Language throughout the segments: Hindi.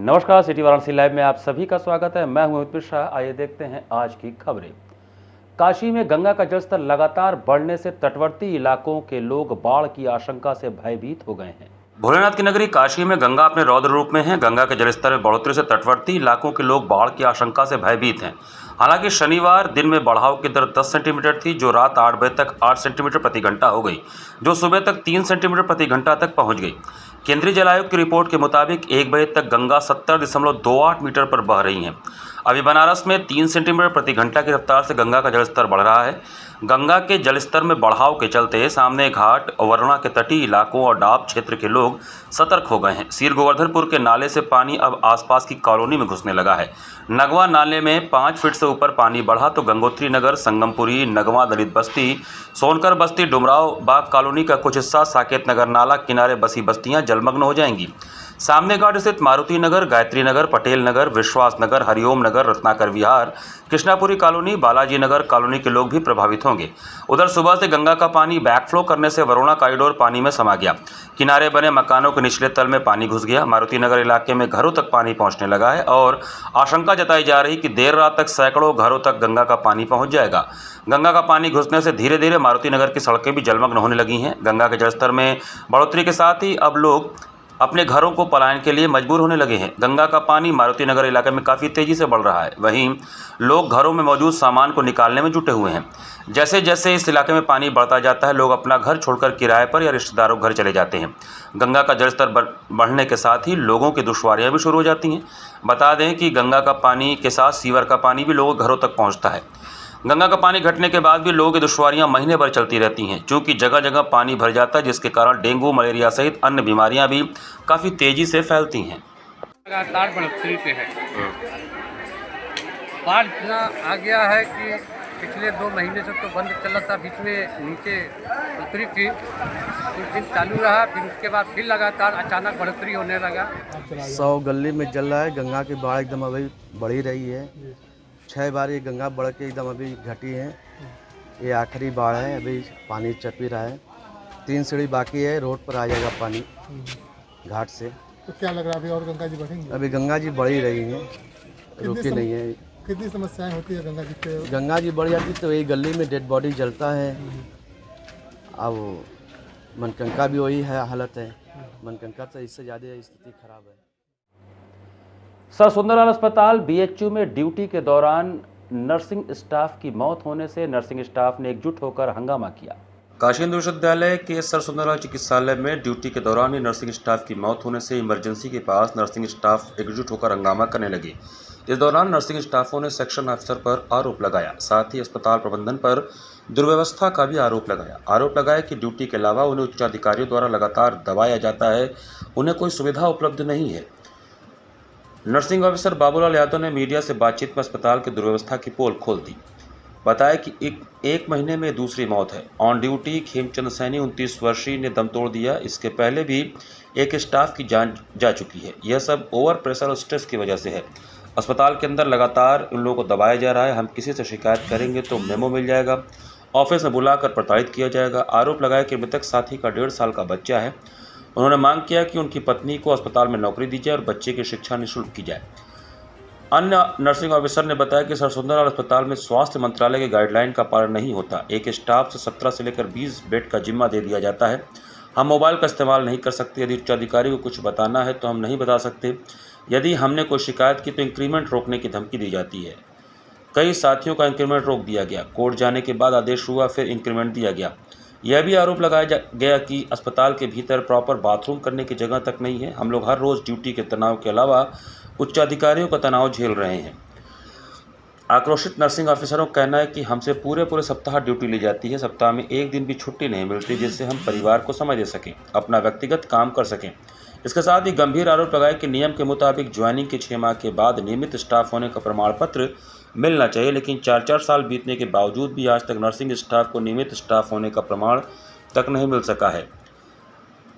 नमस्कार, सिटी वाराणसी लाइव में आप सभी का स्वागत है। मैं हूं अमित मिश्रा। आइए देखते हैं आज की खबरें। काशी में गंगा का जलस्तर लगातार बढ़ने से तटवर्ती इलाकों के लोग बाढ़ की आशंका से भयभीत हो गए हैं। भोलेनाथ की नगरी काशी में गंगा अपने रौद्र रूप में है। गंगा के जलस्तर में बढ़ोतरी से तटवर्ती इलाकों के लोग बाढ़ की आशंका से भयभीत हैं। हालांकि शनिवार दिन में बढ़ाव की दर 10 सेंटीमीटर थी, जो रात 8 बजे तक 8 सेंटीमीटर प्रति घंटा हो गई, जो सुबह तक 3 सेंटीमीटर प्रति घंटा तक पहुंच गई। केंद्रीय जल आयोग की रिपोर्ट के मुताबिक 1 बजे तक गंगा 70.28 मीटर पर बह रही है। अभी बनारस में 3 सेंटीमीटर प्रति घंटा की रफ्तार से गंगा का जलस्तर बढ़ रहा है। गंगा के जलस्तर में बढ़ाव के चलते सामने घाट, वरुणा के तटीय इलाकों और डाब क्षेत्र के लोग सतर्क हो गए हैं। सीर गोवर्धनपुर के नाले से पानी अब आसपास की कॉलोनी में घुसने लगा है। नगवा नाले में 5 फीट से ऊपर पानी बढ़ा तो गंगोत्री नगर, संगमपुरी, नगवा दलित बस्ती, सोनकर बस्ती, डुमराव बाग कॉलोनी का कुछ हिस्सा, साकेत नगर नाला किनारे बसी बस्तियां जलमग्न हो जाएंगी। सामने घाट स्थित मारुति नगर, गायत्री नगर, पटेल नगर, विश्वास नगर, हरिओम नगर, रत्नाकर विहार, कृष्णापुरी कॉलोनी, बालाजी नगर कॉलोनी के लोग भी प्रभावित होंगे। उधर सुबह से गंगा का पानी बैकफ्लो करने से वरुणा कॉरिडोर पानी में समा गया। किनारे बने मकानों के निचले तल में पानी घुस गया। मारुति नगर इलाके में घरों तक पानी पहुंचने लगा है और आशंका जताई जा रही कि देर रात तक सैकड़ों घरों तक गंगा का पानी पहुंच जाएगा। गंगा का पानी घुसने से धीरे धीरे मारुति नगर की सड़कें भी जलमग्न होने लगी हैं। गंगा के जलस्तर में बढ़ोतरी के साथ ही अब लोग अपने घरों को पलायन के लिए मजबूर होने लगे हैं। गंगा का पानी मारुति नगर इलाके में काफ़ी तेज़ी से बढ़ रहा है। वहीं लोग घरों में मौजूद सामान को निकालने में जुटे हुए हैं। जैसे जैसे इस इलाके में पानी बढ़ता जाता है, लोग अपना घर छोड़कर किराए पर या रिश्तेदारों के घर चले जाते हैं। गंगा का जलस्तर बढ़ने के साथ ही लोगों की दुश्वारियाँ भी शुरू हो जाती हैं। बता दें कि गंगा का पानी के साथ सीवर का पानी भी लोगों के घरों तक पहुँचता है। गंगा का पानी घटने के बाद भी लोगों की दुश्वारियां महीने भर चलती रहती हैं, क्योंकि जगह जगह पानी भर जाता है, जिसके कारण डेंगू, मलेरिया सहित अन्य बीमारियां भी काफ़ी तेज़ी से फैलती हैं। लगातार बढ़ोतरी पे है। बाढ़ इतना आ गया है कि पिछले 2 महीने से तो बंद चल रहा था, बीच में नीचे उतरी थी, कुछ दिन चालू रहा, फिर उसके बाद फिर लगातार अचानक बढ़ोतरी होने लगा। 100 गली में जल रहा है। गंगा की बाढ़ एकदम अभी बढ़ ही रही है। 6 बार ये गंगा बढ़ के एकदम अभी घटी है। ये आखिरी बाढ़ है, अभी पानी चट भी रहा है। 3 सीढ़ी बाकी है, रोड पर आ जाएगा पानी घाट से। तो क्या लग रहा है अभी और गंगा जी बढ़ेंगी? अभी गंगा जी बढ़ ही रही हैं, रुकी नहीं है। कितनी समस्याएं होती है गंगा जी पे? गंगा जी बढ़ जाती तो यही गली में डेड बॉडी जलता है। अब मनकंका भी वही है हालत है। मनकंका तो इससे ज़्यादा स्थिति खराब है। सर सुंदरलाल अस्पताल बीएचयू में ड्यूटी के दौरान नर्सिंग स्टाफ की मौत होने से नर्सिंग स्टाफ ने एकजुट होकर हंगामा किया। काशी हिंदू विश्वविद्यालय के सर सुंदरलाल चिकित्सालय में ड्यूटी के दौरान ही नर्सिंग स्टाफ की मौत होने से इमरजेंसी के पास नर्सिंग स्टाफ एकजुट होकर हंगामा करने लगे। इस दौरान नर्सिंग स्टाफों ने सेक्शन अफसर पर आरोप लगाया, साथ ही अस्पताल प्रबंधन पर दुर्व्यवस्था का भी आरोप लगाया कि ड्यूटी के अलावा उन्हें उच्चाधिकारियों द्वारा लगातार दबाया जाता है, उन्हें कोई सुविधा उपलब्ध नहीं है। नर्सिंग ऑफिसर बाबूलाल यादव ने मीडिया से बातचीत में अस्पताल की दुर्व्यवस्था की पोल खोल दी। बताया कि एक महीने में दूसरी मौत है। ऑन ड्यूटी खेमचंद सैनी 29 वर्षीय ने दम तोड़ दिया। इसके पहले भी एक स्टाफ की जान जा चुकी है। यह सब ओवर प्रेशर और स्ट्रेस की वजह से है। अस्पताल के अंदर लगातार उन लोगों को दबाया जा रहा है। हम किसी से शिकायत करेंगे तो मेमो मिल जाएगा, ऑफिस में बुलाकर प्रताड़ित किया जाएगा। आरोप लगाया कि मृतक साथी का 1.5 साल का बच्चा है। उन्होंने मांग किया कि उनकी पत्नी को अस्पताल में नौकरी दी जाए और बच्चे की शिक्षा निःशुल्क की जाए। अन्य नर्सिंग ऑफिसर ने बताया कि सर सुंदरलाल अस्पताल में स्वास्थ्य मंत्रालय के गाइडलाइन का पालन नहीं होता। एक स्टाफ से 17 से लेकर 20 बेड का जिम्मा दे दिया जाता है। हम मोबाइल का इस्तेमाल नहीं कर सकते। यदि उच्चाधिकारी को कुछ बताना है तो हम नहीं बता सकते। यदि हमने कोई शिकायत की तो इंक्रीमेंट रोकने की धमकी दी जाती है। कई साथियों का इंक्रीमेंट रोक दिया गया। कोर्ट जाने के बाद आदेश हुआ, फिर इंक्रीमेंट दिया गया। यह भी आरोप लगाया गया कि अस्पताल के भीतर प्रॉपर बाथरूम करने की जगह तक नहीं है। हम लोग हर रोज़ ड्यूटी के तनाव के अलावा उच्चाधिकारियों का तनाव झेल रहे हैं। आक्रोशित नर्सिंग ऑफिसरों का कहना है कि हमसे पूरे सप्ताह ड्यूटी ली जाती है। सप्ताह में एक दिन भी छुट्टी नहीं मिलती, जिससे हम परिवार को समय दे सकें, अपना व्यक्तिगत काम कर सकें। इसके साथ ही गंभीर आरोप लगाया कि नियम के मुताबिक ज्वाइनिंग के 6 माह के बाद नियमित स्टाफ होने का प्रमाण पत्र मिलना चाहिए, लेकिन 4-4 साल बीतने के बावजूद भी आज तक नर्सिंग स्टाफ को नियमित स्टाफ होने का प्रमाण तक नहीं मिल सका है।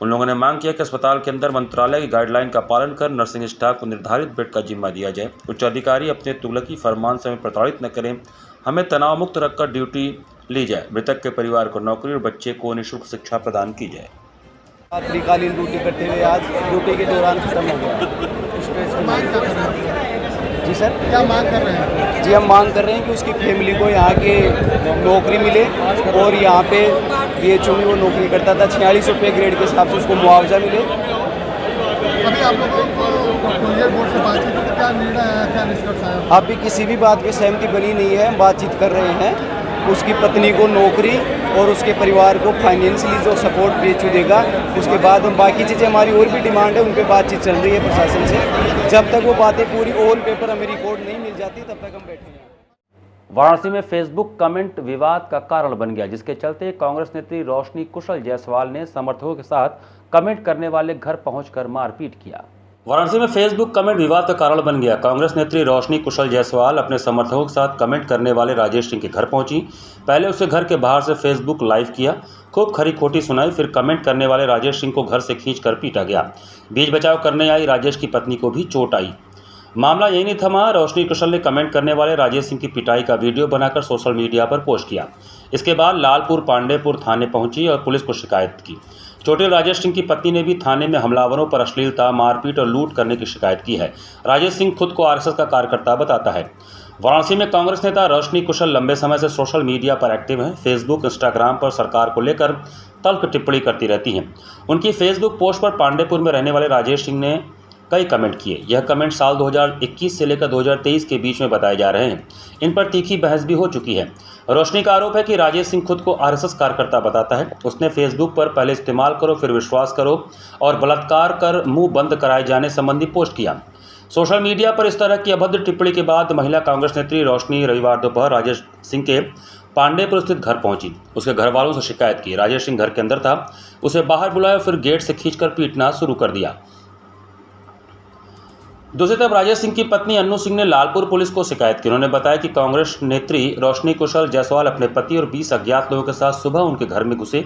उन लोगों ने मांग किया कि अस्पताल के अंदर मंत्रालय की गाइडलाइन का पालन कर नर्सिंग स्टाफ को निर्धारित बेड का जिम्मा दिया जाए। उच्चाधिकारी अपने तुगलकी फरमान से हमें प्रताड़ित न करें, हमें तनाव मुक्त रखकर ड्यूटी ली जाए। मृतक के परिवार को नौकरी और बच्चे को निःशुल्क शिक्षा प्रदान की जाए। रात्रिकालीन ड्यूटी करते हुए आज ड्यूटी के दौरान खत्म हो गया। मांग क्या कर रहे हैं? जी सर, क्या मांग कर रहे हैं? जी हम मांग कर रहे हैं कि उसकी फैमिली को यहाँ के नौकरी मिले और यहाँ पे BHU में वो नौकरी करता था 46 रुपये ग्रेड के हिसाब से उसको मुआवजा मिले। अभी आप लोगों को कोरियर बोर्ड से बातचीत की, क्या निर्णय आया, क्या निष्कर्ष आया? अभी किसी भी बात की सहमति बनी नहीं है, बातचीत कर रहे हैं। उसकी पत्नी को नौकरी और उसके परिवार को फाइनेंशियली जो सपोर्ट BHU देगा, उसके बाद हम बाकी चीज़ें हमारी और भी डिमांड है, उन पर बातचीत चल रही है प्रशासन से। जब तक वो बातें पूरी ऑन पेपर हमें रिकॉर्ड नहीं मिल जाती तब तक हम बैठे हैं। वाराणसी में फेसबुक कमेंट विवाद का कारण बन गया, जिसके चलते कांग्रेस नेत्री रोशनी कुशल जायसवाल ने समर्थकों के साथ कमेंट करने वाले घर पहुंचकर मारपीट किया। वाराणसी में फेसबुक कमेंट विवाद का कारण बन गया। कांग्रेस नेत्री रोशनी कुशल जायसवाल अपने समर्थकों के साथ कमेंट करने वाले राजेश सिंह के घर पहुंची। पहले उसे घर के बाहर से फेसबुक लाइव किया, खूब खरी खोटी सुनाई, फिर कमेंट करने वाले राजेश सिंह को घर से खींचकर पीटा गया। बीच बचाव करने आई राजेश की पत्नी को भी चोट आई। मामला यही नहीं थमा, रोशनी कुशल ने कमेंट करने वाले राजेश सिंह की पिटाई का वीडियो बनाकर सोशल मीडिया पर पोस्ट किया। इसके बाद लालपुर पांडेपुर थाने पहुंची और पुलिस को शिकायत की। चोटिल राजेश सिंह की पत्नी ने भी थाने में हमलावरों पर अश्लीलता, मारपीट और लूट करने की शिकायत की है। राजेश सिंह खुद को RSS का कार्यकर्ता बताता है। वाराणसी में कांग्रेस नेता रोशनी कुशल लंबे समय से सोशल मीडिया पर एक्टिव हैं। फेसबुक, इंस्टाग्राम पर सरकार को लेकर तल्ख टिप्पणी करती रहती हैं। उनकी फेसबुक पोस्ट पर पांडेपुर में रहने वाले राजेश सिंह ने कई कमेंट किए। यह कमेंट साल 2021 से लेकर 2023 के बीच में बताए जा रहे हैं। इन पर तीखी बहस भी हो चुकी है। रोशनी का आरोप है कि राजेश सिंह खुद को RSS कार्यकर्ता बताता है। उसने फेसबुक पर पहले इस्तेमाल करो फिर विश्वास करो और बलात्कार कर मुंह बंद कराए जाने संबंधी पोस्ट किया। सोशल मीडिया पर इस तरह की अभद्र टिप्पणी के बाद महिला कांग्रेस नेत्री रोशनी रविवार दोपहर राजेश सिंह के पांडेपुर स्थित घर पहुंची। उसके घर वालों से शिकायत की। राजेश सिंह घर के अंदर था, उसे बाहर बुलाया, फिर गेट से खींचकर पीटना शुरू कर दिया। दूसरी तरफ राजेश सिंह की पत्नी अन्नू सिंह ने लालपुर पुलिस को शिकायत की। उन्होंने बताया कि कांग्रेस नेत्री रोशनी कुशल जायसवाल अपने पति और 20 अज्ञात लोगों के साथ सुबह उनके घर में घुसे।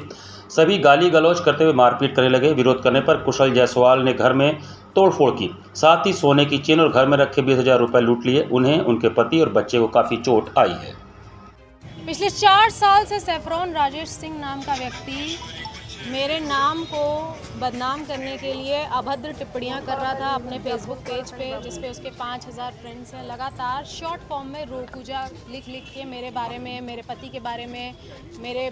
सभी गाली गलौज करते हुए मारपीट करने लगे। विरोध करने पर कुशल जायसवाल ने घर में तोड़फोड़ की, साथ ही सोने की चेन और घर में रखे 20,000 रुपये लूट लिए। उन्हें, उनके पति और बच्चे को काफ़ी चोट आई है। पिछले 4 साल से सैफरॉन राजेश सिंह नाम का व्यक्ति मेरे नाम को बदनाम करने के लिए अभद्र टिप्पणियां कर रहा था अपने फेसबुक पेज पे, जिस पे उसके 5,000 फ्रेंड्स हैं। लगातार शॉर्ट फॉर्म में रोकूजा लिख के मेरे बारे में, मेरे पति के बारे में, मेरे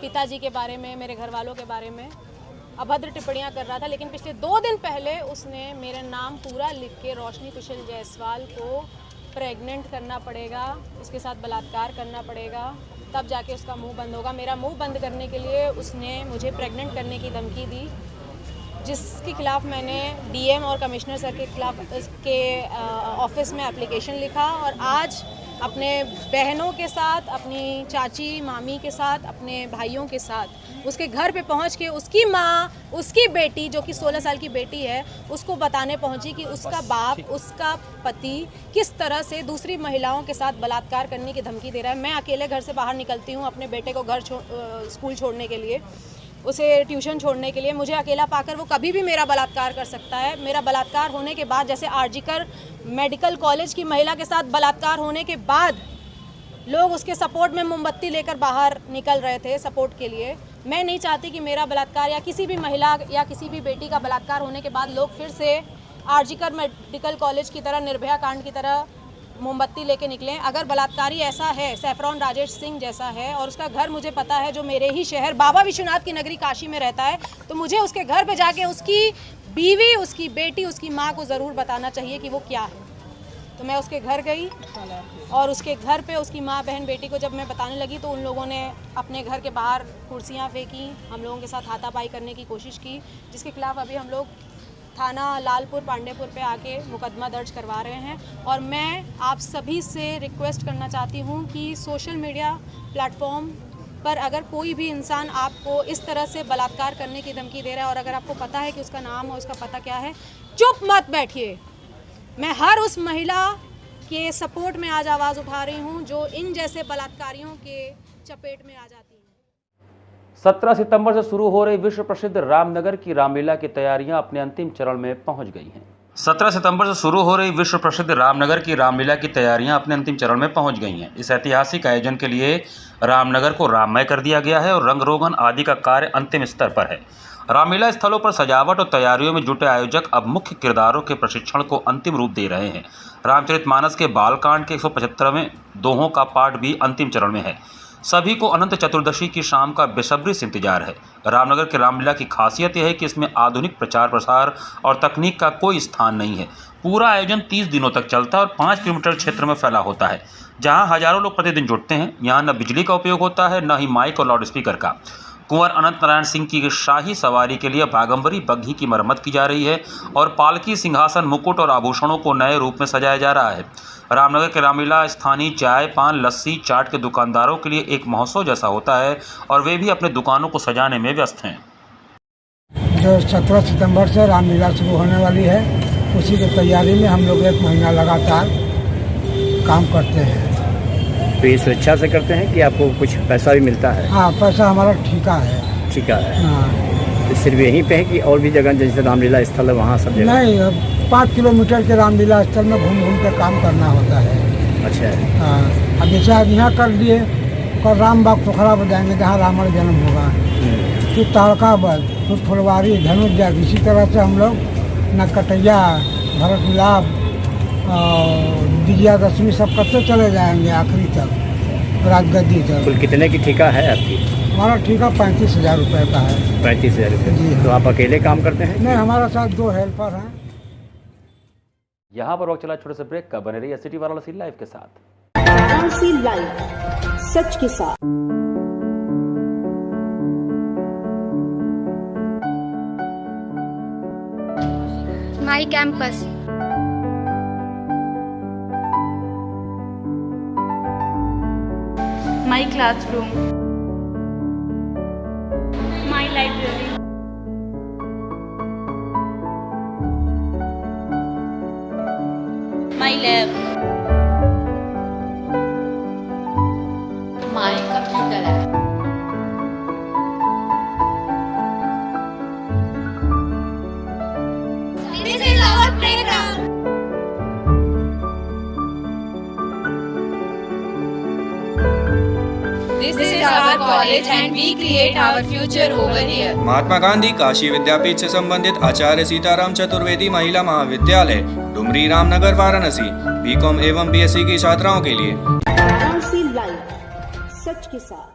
पिताजी के बारे में, मेरे घर वालों के बारे में अभद्र टिप्पणियां कर रहा था। लेकिन पिछले 2 दिन पहले उसने मेरा नाम पूरा लिख के रोशनी कुशल जायसवाल को प्रेग्नेंट करना पड़ेगा, उसके साथ बलात्कार करना पड़ेगा, तब जाके उसका मुंह बंद होगा। मेरा मुंह बंद करने के लिए उसने मुझे प्रेग्नेंट करने की धमकी दी, जिसके खिलाफ मैंने DM और कमिश्नर सर के खिलाफ के ऑफिस में एप्लीकेशन लिखा और आज अपने बहनों के साथ, अपनी चाची मामी के साथ, अपने भाइयों के साथ उसके घर पे पहुंच के उसकी माँ, उसकी बेटी जो कि 16 साल की बेटी है, उसको बताने पहुंची कि उसका बाप, उसका पति किस तरह से दूसरी महिलाओं के साथ बलात्कार करने की धमकी दे रहा है। मैं अकेले घर से बाहर निकलती हूँ अपने बेटे को स्कूल छोड़ने के लिए, उसे ट्यूशन छोड़ने के लिए। मुझे अकेला पाकर वो कभी भी मेरा बलात्कार कर सकता है। मेरा बलात्कार होने के बाद, जैसे RGकर मेडिकल कॉलेज की महिला के साथ बलात्कार होने के बाद लोग उसके सपोर्ट में मोमबत्ती लेकर बाहर निकल रहे थे सपोर्ट के लिए, मैं नहीं चाहती कि मेरा बलात्कार या किसी भी महिला या किसी भी बेटी का बलात्कार होने के बाद लोग फिर से RGकर मेडिकल कॉलेज की तरह, निर्भया कांड की तरह मोमबत्ती लेके निकलें। अगर बलात्कारी ऐसा है, सैफरॉन राजेश सिंह जैसा है, और उसका घर मुझे पता है जो मेरे ही शहर बाबा विश्वनाथ की नगरी काशी में रहता है, तो मुझे उसके घर पे जाके उसकी बीवी, उसकी बेटी, उसकी माँ को ज़रूर बताना चाहिए कि वो क्या है। तो मैं उसके घर गई और उसके घर पे उसकी माँ, बहन, बेटी को जब मैं बताने लगी तो उन लोगों ने अपने घर के बाहर कुर्सियाँ फेंकी, हम लोगों के साथ हाथापाई करने की कोशिश की, जिसके खिलाफ अभी हम लोग थाना लालपुर पांडेपुर पे आके मुकदमा दर्ज करवा रहे हैं। और मैं आप सभी से रिक्वेस्ट करना चाहती हूँ कि सोशल मीडिया प्लेटफॉर्म पर अगर कोई भी इंसान आपको इस तरह से बलात्कार करने की धमकी दे रहा है और अगर आपको पता है कि उसका नाम और उसका पता क्या है, चुप मत बैठिए। मैं हर उस महिला के सपोर्ट में आज आवाज़ उठा रही हूँ जो इन जैसे बलात्कारियों के चपेट में आ जाती है। 17 सितंबर से शुरू हो रही विश्व प्रसिद्ध रामनगर की रामलीला की तैयारियां अपने अंतिम चरण में पहुंच गई हैं। 17 सितंबर से शुरू हो रही विश्व प्रसिद्ध रामनगर की रामलीला की तैयारियां अपने अंतिम चरण में पहुंच गई हैं। इस ऐतिहासिक आयोजन के लिए रामनगर को राममय कर दिया गया है और रंग रोगन आदि का कार्य अंतिम स्तर पर है। रामलीला स्थलों पर सजावट और तैयारियों में जुटे आयोजक अब मुख्य किरदारों के प्रशिक्षण को अंतिम रूप दे रहे हैं। रामचरितमानस के बालकांड के 175वें दोहों का पाठ भी अंतिम चरण में है। सभी को अनंत चतुर्दशी की शाम का बेसब्री से इंतजार है। रामनगर के रामलीला की खासियत यह है कि इसमें आधुनिक प्रचार प्रसार और तकनीक का कोई स्थान नहीं है। पूरा आयोजन 30 दिनों तक चलता है और 5 किलोमीटर क्षेत्र में फैला होता है, जहां हजारों लोग प्रतिदिन जुटते हैं। यहाँ न बिजली का उपयोग होता है, न ही माइक और लाउड स्पीकर का। कुंवर अनंत नारायण सिंह की शाही सवारी के लिए बागंबरी बग्घी की मरम्मत की जा रही है और पालकी, सिंहासन, मुकुट और आभूषणों को नए रूप में सजाया जा रहा है। रामनगर के रामलीला स्थानीय चाय, पान, लस्सी, चाट के दुकानदारों के लिए एक महोत्सव जैसा होता है और वे भी अपने दुकानों को सजाने में व्यस्त हैं। जो 17 सितंबर से रामलीला शुरू होने वाली है, उसी की तैयारी में हम लोग 1 महीना लगातार काम करते हैं। तो ये स्वेच्छा से करते हैं कि आपको कुछ पैसा भी मिलता है? हाँ, पैसा हमारा ठीका है। ठीका है। हाँ। तो सिर्फ यहीं पे है कि और भी जगह जैसे रामलीला स्थल है वहाँ सब जगह? नहीं, 5 किलोमीटर के रामलीला स्थल में घूम घूम के काम करना होता है। अच्छा है। हाँ, अब जैसे आज यहाँ कर लिए, कल रामबाग पोखरा पर जाएंगे जहाँ रावण जन्म होगा, फिर तारकाबाद, फिर फुलवारी, धनुष, इसी तरह से हम लोग नकटैया, भरत मिलाप, विजयादशमी सब करते चले जाएंगे आखिरी तक, राजगद्दी तक। कुल कितने की ठीका है आपकी? हमारा ठीका 35,000 रुपये का है। 35,000 रुपये। तो आप अकेले काम करते हैं? नहीं, हमारे साथ 2 हेल्पर हैं। यहाँ पर वक्त चला छोटे से ब्रेक का। बने रहिए सिटी वाराणसी लाइव के साथ। वाराणसी लाइव, सच के साथ। My campus, my classroom, my library, my lab, my computer lab, this is our playground. This is our college and we create our future over here. Mahatma Gandhi Kashi विद्यापीठ से संबंधित आचार्य सीताराम चतुर्वेदी महिला महाविद्यालय, डुमरी, रामनगर, वाराणसी, बीकॉम एवं बीएससी की छात्राओं के लिए। वाराणसी लाइव, सच के साथ।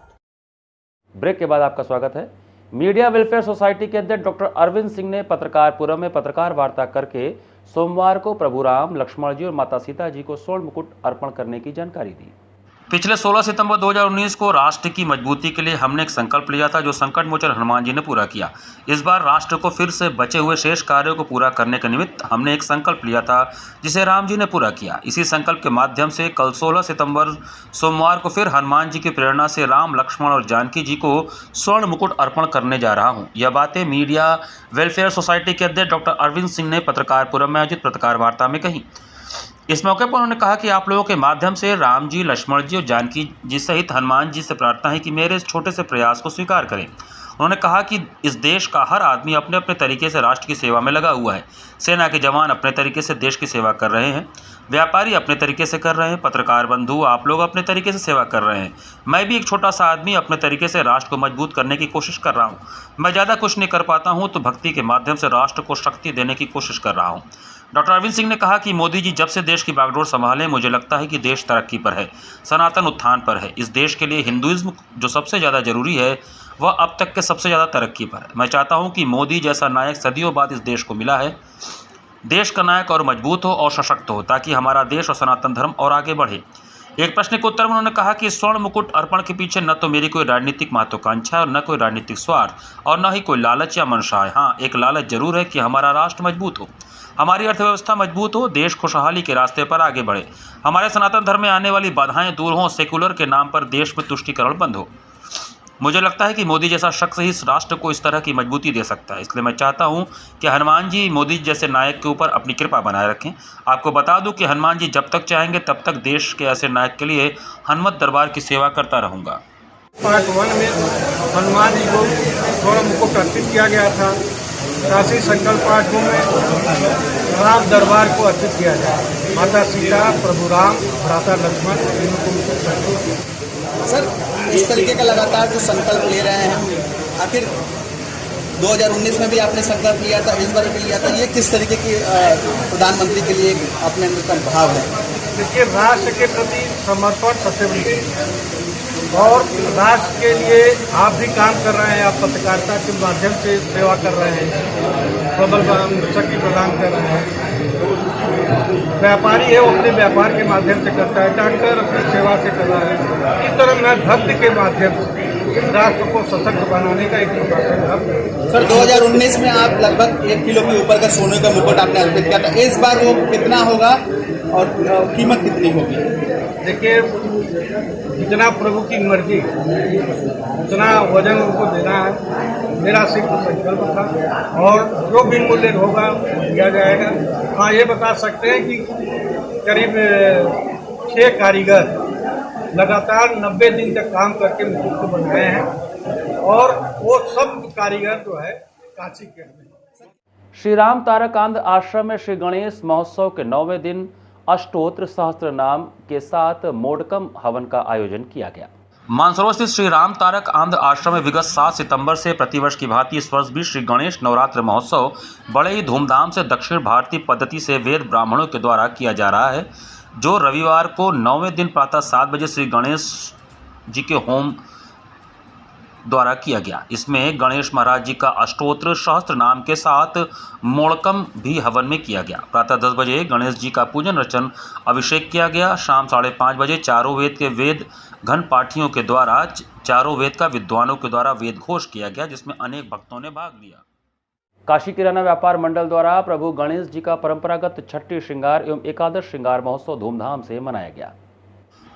ब्रेक के बाद आपका स्वागत है। मीडिया वेलफेयर सोसाइटी के अध्यक्ष डॉक्टर अरविंद सिंह ने पत्रकारपुरम में पत्रकार वार्ता करके सोमवार को प्रभु राम, लक्ष्मण जी और माता सीता जी को स्वर्ण मुकुट अर्पण करने की जानकारी दी। पिछले 16 सितंबर 2019 को राष्ट्र की मजबूती के लिए हमने एक संकल्प लिया था, जो संकट मोचन हनुमान जी ने पूरा किया। इस बार राष्ट्र को फिर से बचे हुए शेष कार्यों को पूरा करने के निमित्त हमने एक संकल्प लिया था, जिसे राम जी ने पूरा किया। इसी संकल्प के माध्यम से कल 16 सितंबर सोमवार को फिर हनुमान जी की प्रेरणा से राम, लक्ष्मण और जानकी जी को स्वर्ण मुकुट अर्पण करने जा रहा हूँ। यह बातें मीडिया वेलफेयर सोसाइटी के अध्यक्ष डॉक्टर अरविंद सिंह ने पत्रकारपुरम में आयोजित पत्रकार वार्ता में कही। इस मौके पर उन्होंने कहा कि आप लोगों के माध्यम से राम जी, लक्ष्मण जी और जानकी जी सहित हनुमान जी से प्रार्थना है कि मेरे इस छोटे से प्रयास को स्वीकार करें। उन्होंने कहा कि इस देश का हर आदमी अपने अपने तरीके से राष्ट्र की सेवा में लगा हुआ है। सेना के जवान अपने तरीके से देश की सेवा कर रहे हैं, व्यापारी अपने तरीके से कर रहे हैं, पत्रकार बंधु आप लोग अपने तरीके से सेवा कर रहे हैं। मैं भी एक छोटा सा आदमी अपने तरीके से राष्ट्र को मजबूत करने की कोशिश कर रहा हूँ। मैं ज़्यादा कुछ नहीं कर पाता हूँ, तो भक्ति के माध्यम से राष्ट्र को शक्ति देने की कोशिश कर रहा हूँ। डॉक्टर अरविंद सिंह ने कहा कि मोदी जी जब से देश की बागडोर संभाले, मुझे लगता है कि देश तरक्की पर है, सनातन उत्थान पर है। इस देश के लिए हिंदुइज्म जो सबसे ज़्यादा जरूरी है, वह अब तक के सबसे ज़्यादा तरक्की पर है। मैं चाहता हूं कि मोदी जैसा नायक सदियों बाद इस देश को मिला है। देश का नायक और मजबूत हो और सशक्त हो, ताकि हमारा देश और सनातन धर्म और आगे बढ़े। एक प्रश्न के उत्तर में उन्होंने कहा कि स्वर्ण मुकुट अर्पण के पीछे न तो मेरी कोई राजनीतिक महत्वाकांक्षा है और न कोई राजनीतिक स्वार्थ और न ही कोई लालच या मंशा है। हाँ, एक लालच जरूर है कि हमारा राष्ट्र मजबूत हो, हमारी अर्थव्यवस्था मजबूत हो, देश खुशहाली के रास्ते पर आगे बढ़े, हमारे सनातन धर्म में आने वाली बाधाएं दूर हों, सेकुलर के नाम पर देश में तुष्टीकरण बंद हो। मुझे लगता है कि मोदी जैसा शख्स ही इस राष्ट्र को इस तरह की मजबूती दे सकता है। इसलिए मैं चाहता हूं कि हनुमान जी मोदी जैसे नायक के ऊपर अपनी कृपा बनाए रखें। आपको बता दूं कि हनुमान जी जब तक चाहेंगे तब तक देश के ऐसे नायक के लिए हनुमत दरबार की सेवा करता रहूँगा। पार्ट 1 में हनुमान जी को स्वर्ण मुकुट अर्पित किया गया था। काशी संकल्प पार्ट 2 में राम दरबार को अर्पित किया जाए। माता सीता, प्रभु राम, भ्राता लक्ष्मण, इनको मुकुट सर, इस तरीके का लगातार जो संकल्प ले रहे हैं, आखिर 2019 में भी आपने संकल्प लिया था, इस बार भी लिया था। ये किस तरीके की प्रधानमंत्री के लिए अपने अंदर का भाव है? देखिए, राष्ट्र के प्रति समर्पण सबसे बड़ी चीज है और राष्ट्र के लिए आप भी काम कर रहे हैं। आप पत्रकारिता के माध्यम से सेवा कर रहे हैं, प्रबल शक्ति प्रदान कर रहे हैं। व्यापारी है, वो अपने व्यापार के माध्यम से करता है, डॉक्टर अपनी सेवा से कर रहा है। इस तरह मैं भक्ति के माध्यम से राष्ट्र को सशक्त बनाने का एक प्रयास है। सर, 2019 में आप लगभग 1 किलो के ऊपर का सोने का मुकुट आपने अर्पित किया था। इस बार वो कितना होगा और कीमत कितनी होगी? देखिए, जितना प्रभु की मर्जी उतना वजन उनको देना है। मेरा सिर्फ संकल्प था और जो भी मूल्य होगा दिया जाएगा। हाँ, ये बता सकते हैं कि करीब 6 कारीगर लगातार 90 दिन तक काम करके मुकुट को बनाए हैं और वो सब कारीगर जो है काशी के हैं। श्री राम तारक आंध आश्रम में श्री गणेश महोत्सव के 9वें दिन अष्टोत्र सहस्त्र नाम के साथ मोडकम हवन का आयोजन किया गया। मानसरोवर स्थित श्री राम तारक आंध आश्रम में विगत 7 सितंबर से प्रतिवर्ष की भांति इस वर्ष भी श्री गणेश नवरात्र महोत्सव बड़े ही धूमधाम से दक्षिण भारतीय पद्धति से वेद ब्राह्मणों के द्वारा किया जा रहा है, जो रविवार को 9वें दिन प्रातः 7 बजे श्री गणेश जी के होम द्वारा किया गया। इसमें गणेश महाराज जी का अष्टोत्र सहस्त्र नाम के साथ मोड़कम भी हवन में किया गया। प्रातः 10 बजे गणेश जी का पूजन अर्चन अभिषेक किया गया। शाम 5:30 बजे चारों वेद के वेद घन पाठियों के द्वारा चारों वेद का विद्वानों के द्वारा वेद घोष किया गया, जिसमें अनेक भक्तों ने भाग लिया। काशी किराना व्यापार मंडल द्वारा प्रभु गणेश जी का परंपरागत छठी श्रृंगार एवं एकादश श्रृंगार महोत्सव धूमधाम से मनाया गया।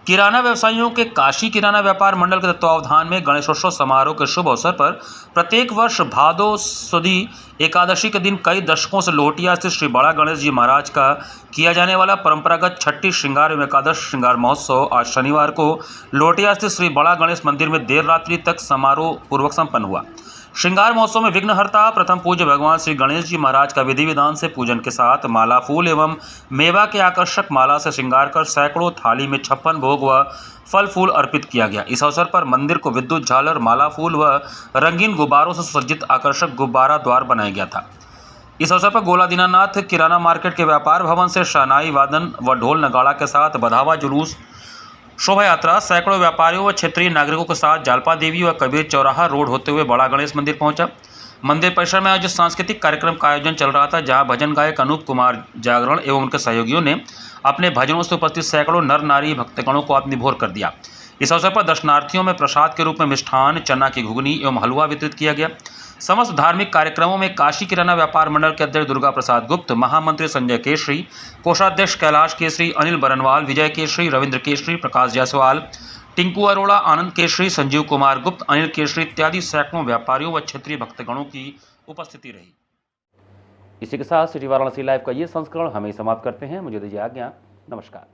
किराना व्यवसायियों के काशी किराना व्यापार मंडल के तत्वावधान में गणेशोत्सव समारोह के शुभ अवसर पर प्रत्येक वर्ष भादो सुदी एकादशी के दिन कई दशकों से लोटिया स्थित श्री बड़ा गणेश जी महाराज का किया जाने वाला परंपरागत छठी श्रृंगार एवं एकादश श्रृंगार महोत्सव आज शनिवार को लोटिया स्थित श्री बड़ा गणेश मंदिर में देर रात्रि तक समारोह पूर्वक संपन्न हुआ। श्रृंगार महोत्सव में विघ्नहर्ता प्रथम पूज्य भगवान श्री गणेश जी महाराज का विधि विधान से पूजन के साथ माला फूल एवं मेवा के आकर्षक माला से श्रृंगार कर सैकड़ों थाली में 56 भोग व फल फूल अर्पित किया गया। इस अवसर पर मंदिर को विद्युत झालर, माला फूल व रंगीन गुब्बारों से सुसज्जित आकर्षक गुब्बारा द्वार बनाया गया था। इस अवसर पर गोला दीनानाथ किराना मार्केट के व्यापार भवन से शहनाई वादन व ढोल नगाड़ा के साथ बधावा जुलूस शोभा यात्रा सैकड़ों व्यापारियों व क्षेत्रीय नागरिकों के साथ जालपा देवी व कबीर चौराहा रोड होते हुए बड़ा गणेश मंदिर पहुंचा। मंदिर परिसर में आयोजित सांस्कृतिक कार्यक्रम का आयोजन चल रहा था, जहां भजन गायक अनूप कुमार जागरण एवं उनके सहयोगियों ने अपने भजनों से उपस्थित सैकड़ों नर नारी भक्तगणों को आत्मनिर्भर कर दिया। इस अवसर पर दर्शनार्थियों में प्रसाद के रूप में मिष्ठान, चना की घुगनी एवं हलवा वितरित किया गया। समस्त धार्मिक कार्यक्रमों में काशी किराना व्यापार मंडल के अध्यक्ष दुर्गा प्रसाद गुप्त, महामंत्री संजय केसरी, कोषाध्यक्ष कैलाश केसरी, अनिल बरनवाल, विजय केसरी, रविंद्र केसरी, प्रकाश जायसवाल, टिंकू अरोड़ा, आनंद केसरी, संजीव कुमार गुप्त, अनिल केसरी इत्यादि सैकड़ों व्यापारियों व क्षेत्रीय भक्तगणों की उपस्थिति रही। इसी के साथ सिटी वाराणसी लाइव का ये संस्करण हमें समाप्त करते हैं। मुझे दीजिए आज्ञा। नमस्कार।